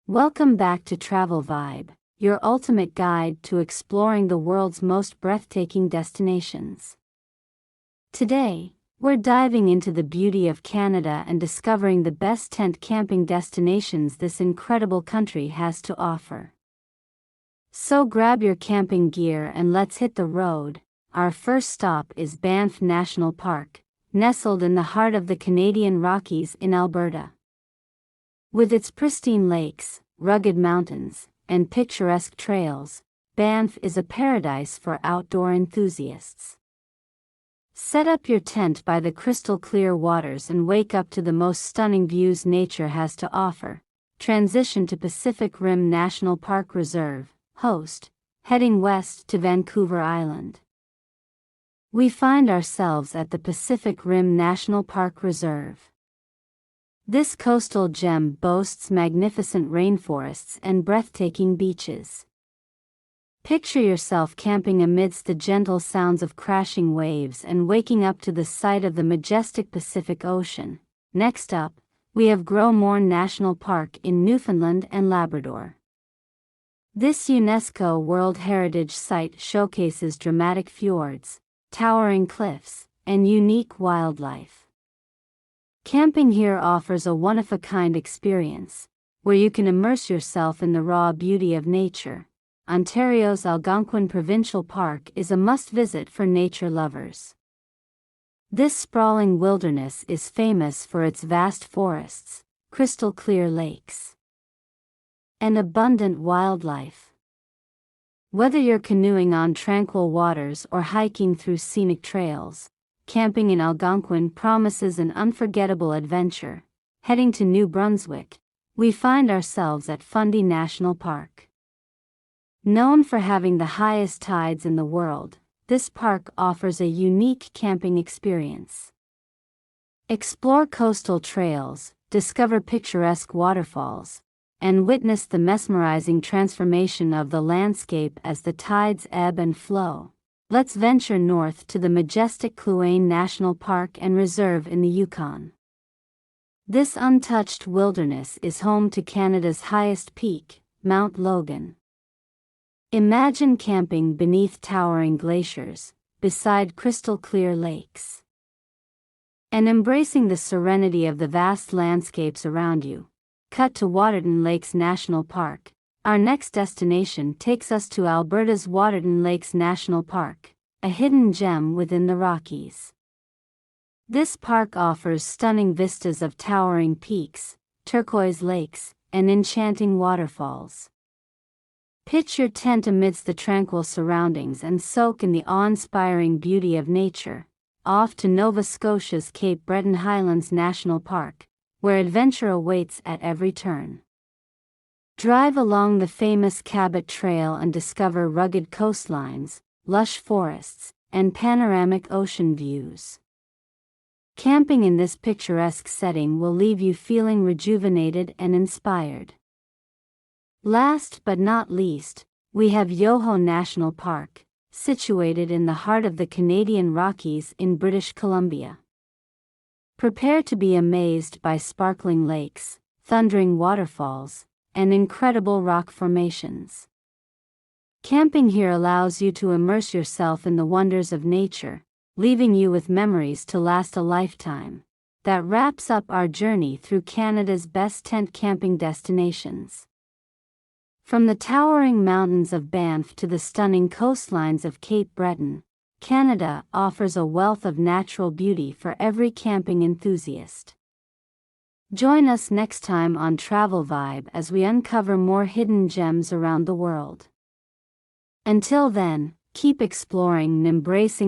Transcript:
Welcome back to Travel Vibe, your ultimate guide to exploring the world's most breathtaking destinations. Today, we're diving into the beauty of Canada and discovering the best tent camping destinations this incredible country has to offer. So grab your camping gear and let's hit the road. Our first stop is Banff National Park, nestled in the heart of the Canadian Rockies in Alberta. With its pristine lakes, rugged mountains, and picturesque trails, Banff is a paradise for outdoor enthusiasts. Set up your tent by the crystal-clear waters and wake up to the most stunning views nature has to offer. Transition to Pacific Rim National Park Reserve, host, heading west to Vancouver Island. We find ourselves at the Pacific Rim National Park Reserve. This coastal gem boasts magnificent rainforests and breathtaking beaches. Picture yourself camping amidst the gentle sounds of crashing waves and waking up to the sight of the majestic Pacific Ocean. Next up, we have Grosmorne National Park in Newfoundland and Labrador. This UNESCO World Heritage Site showcases dramatic fjords, towering cliffs, and unique wildlife. Camping here offers a one-of-a-kind experience, where you can immerse yourself in the raw beauty of nature. Ontario's Algonquin Provincial Park is a must-visit for nature lovers. This sprawling wilderness is famous for its vast forests, crystal-clear lakes, and abundant wildlife. Whether you're canoeing on tranquil waters or hiking through scenic trails, camping in Algonquin promises an unforgettable adventure. Heading to New Brunswick, we find ourselves at Fundy National Park. Known for having the highest tides in the world, this park offers a unique camping experience. Explore coastal trails, discover picturesque waterfalls, and witness the mesmerizing transformation of the landscape as the tides ebb and flow. Let's venture north to the majestic Kluane National Park and Reserve in the Yukon. This untouched wilderness is home to Canada's highest peak, Mount Logan. Imagine camping beneath towering glaciers, beside crystal-clear lakes, and embracing the serenity of the vast landscapes around you. Cut to Waterton Lakes National Park. Our next destination takes us to Alberta's Waterton Lakes National Park, a hidden gem within the Rockies. This park offers stunning vistas of towering peaks, turquoise lakes, and enchanting waterfalls. Pitch your tent amidst the tranquil surroundings and soak in the awe-inspiring beauty of nature. Off to Nova Scotia's Cape Breton Highlands National Park, where adventure awaits at every turn. Drive along the famous Cabot Trail and discover rugged coastlines, lush forests, and panoramic ocean views. Camping in this picturesque setting will leave you feeling rejuvenated and inspired. Last but not least, we have Yoho National Park, situated in the heart of the Canadian Rockies in British Columbia. Prepare to be amazed by sparkling lakes, thundering waterfalls, and incredible rock formations. Camping here allows you to immerse yourself in the wonders of nature, leaving you with memories to last a lifetime. That wraps up our journey through Canada's best tent camping destinations. From the towering mountains of Banff to the stunning coastlines of Cape Breton, Canada offers a wealth of natural beauty for every camping enthusiast. Join us next time on Travel Vibe as we uncover more hidden gems around the world. Until then, keep exploring and embracing